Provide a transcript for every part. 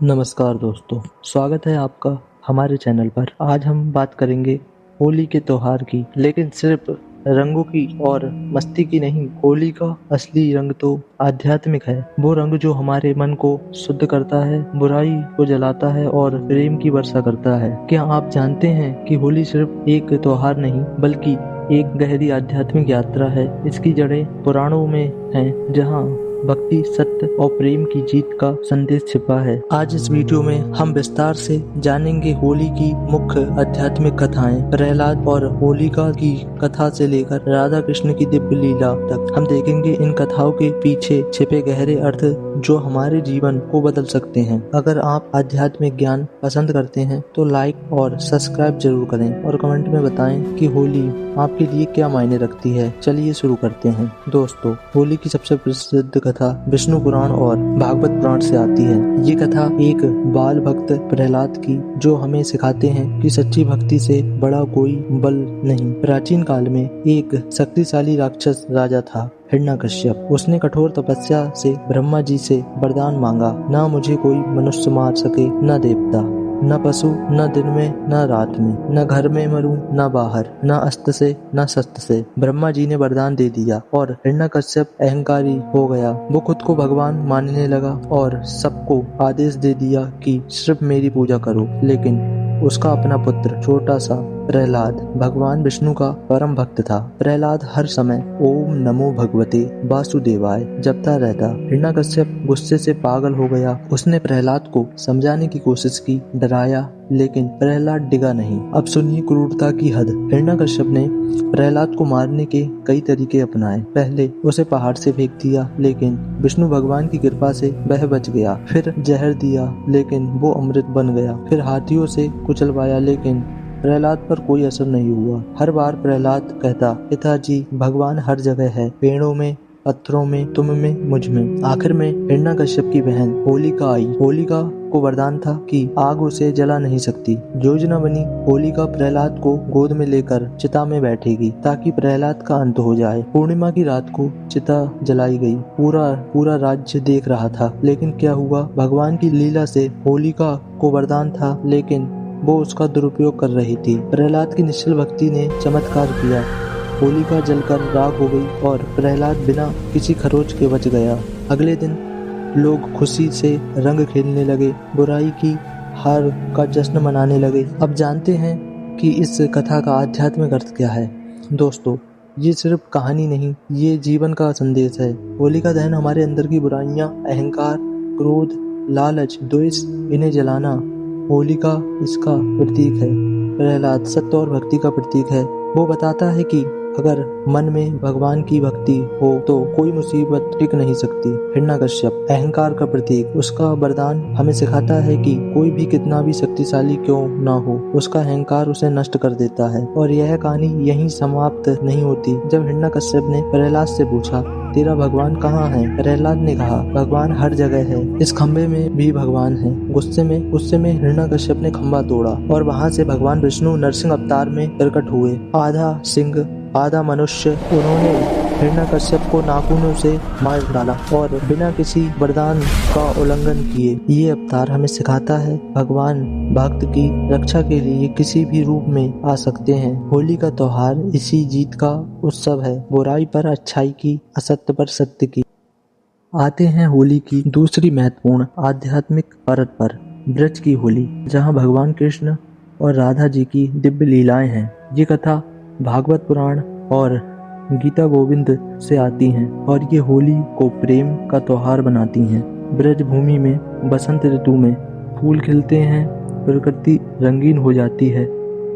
नमस्कार दोस्तों, स्वागत है आपका हमारे चैनल पर। आज हम बात करेंगे होली के त्योहार की, लेकिन सिर्फ रंगों की और मस्ती की नहीं। होली का असली रंग तो आध्यात्मिक है। वो रंग जो हमारे मन को शुद्ध करता है, बुराई को जलाता है और प्रेम की वर्षा करता है। क्या आप जानते हैं कि होली सिर्फ एक त्योहार नहीं बल्कि एक गहरी आध्यात्मिक यात्रा है। इसकी जड़ें पुराणों में हैं, जहाँ भक्ति, सत्य और प्रेम की जीत का संदेश छिपा है। आज इस वीडियो में हम विस्तार से जानेंगे होली की मुख्य आध्यात्मिक कथाएं, प्रहलाद और होलिका की कथा से लेकर राधा कृष्ण की दिव्य लीला तक। हम देखेंगे इन कथाओं के पीछे छिपे गहरे अर्थ जो हमारे जीवन को बदल सकते हैं। अगर आप आध्यात्मिक ज्ञान पसंद करते हैं तो लाइक और सब्सक्राइब जरूर करें और कमेंट में बताएं कि होली आपके लिए क्या मायने रखती है। चलिए शुरू करते हैं। दोस्तों, होली की सबसे प्रसिद्ध कथा विष्णु पुराण और भागवत पुराण से आती है। ये कथा एक बाल भक्त प्रहलाद की, जो हमें सिखाते हैं कि सच्ची भक्ति से बड़ा कोई बल नहीं। प्राचीन काल में एक शक्तिशाली राक्षस राजा था, हिरण्यकश्यप। उसने कठोर तपस्या से ब्रह्मा जी से वरदान मांगा, ना मुझे कोई मनुष्य मार सके, न देवता, न पशु, न दिन में न रात में, न घर में मरूं न बाहर, न अस्त्र से न शस्त्र से। ब्रह्मा जी ने वरदान दे दिया और हिरण्यकश्यप अहंकारी हो गया। वो खुद को भगवान मानने लगा और सबको आदेश दे दिया कि सिर्फ मेरी पूजा करो। लेकिन उसका अपना पुत्र छोटा सा प्रहलाद भगवान विष्णु का परम भक्त था। प्रहलाद हर समय ओम नमो भगवते वासुदेवाय जपता रहता। हिरण्यकश्यप गुस्से से पागल हो गया। उसने प्रहलाद को समझाने की कोशिश की, डराया, लेकिन प्रहलाद डिगा नहीं। अब सुनिए क्रूरता की हद। हिरण्यकश्यप ने प्रहलाद को मारने के कई तरीके अपनाए। पहले उसे पहाड़ से फेंक दिया, लेकिन विष्णु भगवान की कृपा से वह बच गया। फिर जहर दिया, लेकिन वो अमृत बन गया। फिर हाथियों से कुचलवाया, लेकिन प्रहलाद पर कोई असर नहीं हुआ। हर बार प्रहलाद कहता, पिताजी, भगवान हर जगह है, पेड़ों में, पत्थरों में, तुम में, मुझ में। आखिर में हिरण्यकश्यप की बहन होलिका आई। होलिका को वरदान था कि आग उसे जला नहीं सकती। योजना बनी, होलिका प्रहलाद को गोद में लेकर चिता में बैठेगी ताकि प्रहलाद का अंत हो जाए। पूर्णिमा की रात को चिता जलाई गई। पूरा राज्य देख रहा था। लेकिन क्या हुआ? भगवान की लीला से होलिका को वरदान था, लेकिन वो उसका दुरुपयोग कर रही थी। प्रहलाद की निश्चल भक्ति ने चमत्कार किया। होलिका जलकर राख हो गई और प्रहलाद बिना किसी खरोच के बच गया। अगले दिन लोग खुशी से रंग खेलने लगे, बुराई की हार का जश्न मनाने लगे। अब जानते हैं कि इस कथा का आध्यात्मिक अर्थ क्या है। दोस्तों, ये सिर्फ कहानी नहीं, ये जीवन का संदेश है। होलिका दहन हमारे अंदर की बुराइयां, अहंकार, क्रोध, लालच, द्वेष, इन्हें जलाना। होलिका इसका प्रतीक है। प्रहलाद सत्य और भक्ति का प्रतीक है। वो बताता है कि अगर मन में भगवान की भक्ति हो तो कोई मुसीबत टिक नहीं सकती। हिरण्यकश्यप अहंकार का प्रतीक। उसका वरदान हमें सिखाता है कि कोई भी कितना भी शक्तिशाली क्यों ना हो, उसका अहंकार उसे नष्ट कर देता है। और यह कहानी यहीं समाप्त नहीं होती। जब हिरण्यकश्यप ने प्रहलाद से पूछा, तेरा भगवान कहाँ है? प्रहलाद ने कहा, भगवान हर जगह है, इस खम्बे में भी भगवान है। गुस्से में हिरण्यकश्यप ने खम्बा तोड़ा और वहाँ से भगवान विष्णु नरसिंह अवतार में प्रकट हुए, आधा सिंह आधा मनुष्य। उन्होंने हिरण्यकश्यप को नाखूनों से मार डाला और बिना किसी वरदान का उल्लंघन किए। ये अवतार हमें सिखाता है भगवान भक्त की रक्षा के लिए किसी भी रूप में आ सकते हैं। होली का त्योहार इसी जीत का उत्सव है, बुराई पर अच्छाई की, असत्य पर सत्य की। आते हैं होली की दूसरी महत्वपूर्ण आध्यात्मिक परत पर, ब्रज की होली, जहाँ भगवान कृष्ण और राधा जी की दिव्य लीलाएं हैं। ये कथा भागवत पुराण और गीता गोविंद से आती हैं और ये होली को प्रेम का त्योहार बनाती हैं। ब्रज भूमि में बसंत ऋतु में फूल खिलते हैं, प्रकृति रंगीन हो जाती है।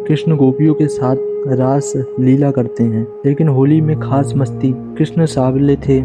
कृष्ण गोपियों के साथ रास लीला करते हैं। लेकिन होली में खास मस्ती। कृष्ण सांवले थे,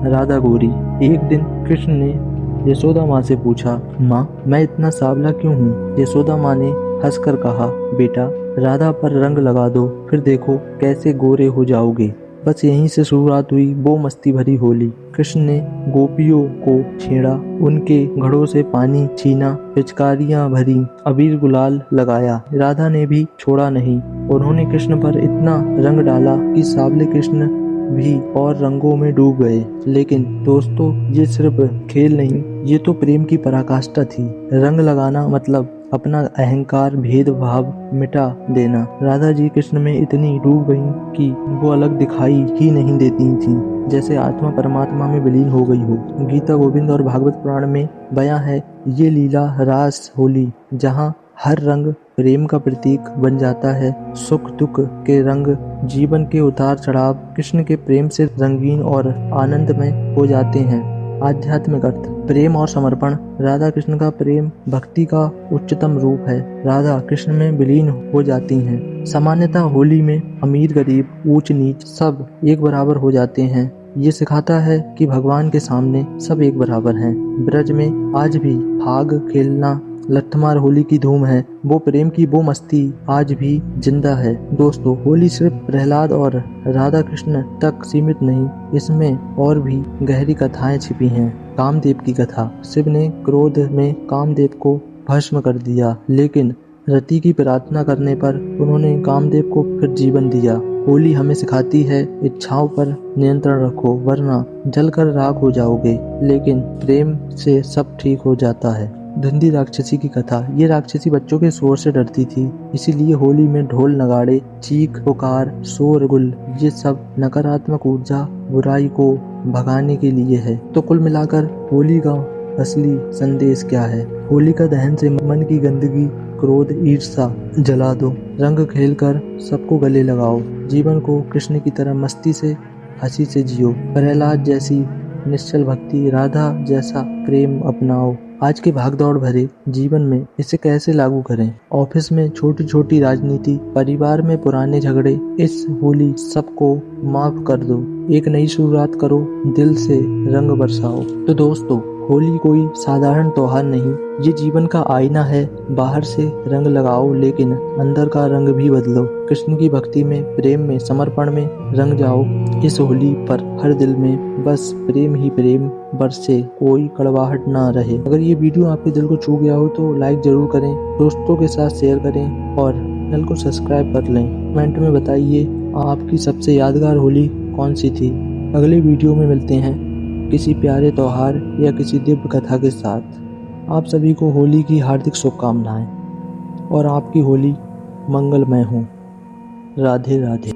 राधा गोरी। एक दिन कृष्ण ने यशोदा माँ से पूछा, माँ, मैं इतना सांवला क्यों हूँ? यशोदा माँ ने हंसकर कहा, बेटा, राधा पर रंग लगा दो, फिर देखो कैसे गोरे हो जाओगे। बस यहीं से शुरुआत हुई वो मस्ती भरी होली। कृष्ण ने गोपियों को छेड़ा, उनके घड़ों से पानी छीना, पिचकारियां भरी, अबीर गुलाल लगाया। राधा ने भी छोड़ा नहीं। उन्होंने कृष्ण पर इतना रंग डाला कि सांवले कृष्ण भी और रंगों में डूब गए। लेकिन दोस्तों, ये सिर्फ खेल नहीं, ये तो प्रेम की पराकाष्ठा थी। रंग लगाना मतलब अपना अहंकार, भेदभाव मिटा देना। राधा जी कृष्ण में इतनी डूब गईं कि वो अलग दिखाई ही नहीं देती थीं, जैसे आत्मा परमात्मा में विलीन हो गई हो। गीता गोविंद और भागवत पुराण में बयां है ये लीला रास होली, जहाँ हर रंग प्रेम का प्रतीक बन जाता है। सुख दुख के रंग, जीवन के उतार चढ़ाव कृष्ण के प्रेम से रंगीन और आनंदमय हो जाते हैं। आध्यात्मिक अर्थ, प्रेम और समर्पण। राधा कृष्ण का प्रेम भक्ति का उच्चतम रूप है। राधा कृष्ण में विलीन हो जाती हैं। सामान्यतः होली में अमीर गरीब, ऊंच नीच सब एक बराबर हो जाते हैं। ये सिखाता है कि भगवान के सामने सब एक बराबर हैं। ब्रज में आज भी फाग खेलना, लठमार होली की धूम है। वो प्रेम की वो मस्ती आज भी जिंदा है। दोस्तों, होली सिर्फ प्रहलाद और राधा कृष्ण तक सीमित नहीं, इसमें और भी गहरी कथाएं छिपी हैं। कामदेव की कथा। शिव ने क्रोध में कामदेव को भस्म कर दिया, लेकिन रति की प्रार्थना करने पर उन्होंने कामदेव को फिर जीवन दिया। होली हमें सिखाती है इच्छाओं पर नियंत्रण रखो, वरना जलकर राख हो जाओगे। लेकिन प्रेम से सब ठीक हो जाता है। धुंधी राक्षसी की कथा। ये राक्षसी बच्चों के शोर से डरती थी, इसीलिए होली में ढोल नगाड़े, चीख पुकार, शोरगुल, ये सब नकारात्मक ऊर्जा, बुराई को भगाने के लिए है। तो कुल मिलाकर होली का असली संदेश क्या है? होलिका दहन से मन की गंदगी, क्रोध, ईर्ष्या जला दो। रंग खेलकर सबको गले लगाओ। जीवन को कृष्ण की तरह मस्ती से, हंसी से जियो। प्रहलाद जैसी निश्चल भक्ति, राधा जैसा प्रेम अपनाओ। आज के भागदौड़ भरे जीवन में इसे कैसे लागू करें? ऑफिस में छोटी छोटी राजनीति, परिवार में पुराने झगड़े, इस होली सबको माफ कर दो। एक नई शुरुआत करो, दिल से रंग बरसाओ। तो दोस्तों, होली कोई साधारण त्योहार नहीं, ये जीवन का आईना है। बाहर से रंग लगाओ, लेकिन अंदर का रंग भी बदलो। कृष्ण की भक्ति में, प्रेम में, समर्पण में रंग जाओ। इस होली पर हर दिल में बस प्रेम ही प्रेम बरसे, कोई कड़वाहट ना रहे। अगर ये वीडियो आपके दिल को छू गया हो तो लाइक जरूर करें, दोस्तों के साथ शेयर करें और चैनल को सब्सक्राइब कर लें। कमेंट में बताइए आपकी सबसे यादगार होली कौन सी थी। अगले वीडियो में मिलते हैं किसी प्यारे त्योहार या किसी दिव्य कथा के साथ। आप सभी को होली की हार्दिक शुभकामनाएं और आपकी होली मंगलमय हो। राधे राधे।